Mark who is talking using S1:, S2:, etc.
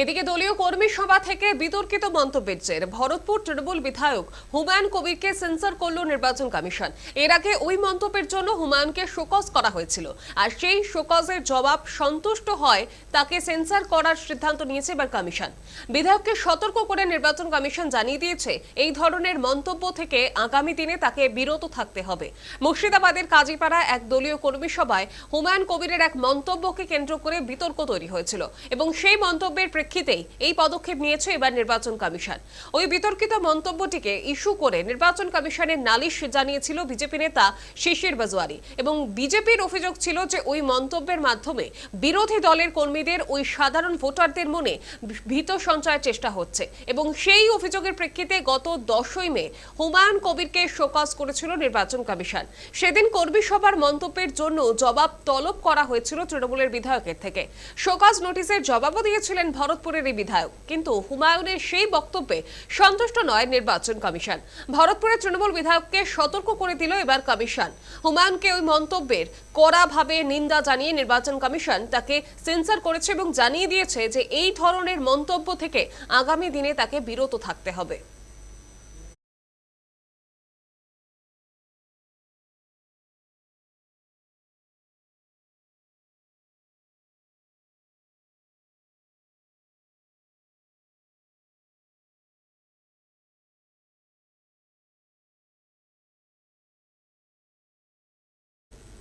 S1: এদিকে দলীয় কর্মী সভা থেকে বিতর্কিত মন্তব্যের জের ভরতপুর তৃণমূল বিধায়ক হুমায়ুন কবিরকে সেন্সর করল নির্বাচন কমিশন। এর আগে ওই মন্তব্যের জন্য হুমায়ুনকে শোকজ করা হয়েছিল, আর সেই শোকজের জবাব সন্তুষ্ট হয় তাকে সেন্সর করার সিদ্ধান্ত নিয়েছে এবার কমিশন। বিধায়ককে সতর্ক করে নির্বাচন কমিশন জানিয়ে দিয়েছে এই ধরনের মন্তব্য থেকে আগামী দিনে তাকে বিরত থাকতে হবে। মুর্শিদাবাদের কাজীপাড়া এক দলীয় কর্মী সভায় হুমায়ুন কবিরের এক মন্তব্যকে কেন্দ্র করে বিতর্ক তৈরি হয়েছিল এবং সেই মন্তব্যের প্রেক্ষিতেই এই পদক্ষেপ নিয়েছে এবার নির্বাচন কমিশন। ওই বিতর্কিত মন্তব্যটিকে ইস্যু করে নির্বাচন কমিশনের নালিশ জানিয়েছিল বিজেপি নেতা শিশির বাজওয়ারি এবং বিজেপির অভিযোগ ছিল যে ওই মন্তব্যের মাধ্যমে বিরোধী দলের কর্মীদের ওই সাধারণ ভোটারদের মনে ভীত সঞ্চয়ের চেষ্টা হচ্ছে এবং সেই অভিযোগের প্রেক্ষিতে গত 10ই মে হুমায়ুন কবিরকে শোকজ করেছিল নির্বাচন কমিশন। সেদিন কর্মী সভার মন্তব্যের জন্য জবাব তলব করা হয়েছিল তৃণমূলের বিধায়কের থেকে। শোকজ নোটিশের জবাবও দিয়েছিলেন ভরতপুরের এই বিধায়ক, কিন্তু হুমায়ুনের সেই বক্তব্যে সন্তুষ্ট নয় নির্বাচন কমিশন। ভরতপুরের তৃণমূল বিধায়ককে সতর্ক করে দিল এবার কমিশন। হুমায়ুনকে ওই মন্তব্যের কড়াভাবে নিন্দা জানিয়ে নির্বাচন কমিশন তাকে সেন্সর করেছে এবং জানিয়ে দিয়েছে যে এই ধরনের মন্তব্য থেকে আগামী দিনে তাকে বিরত থাকতে হবে।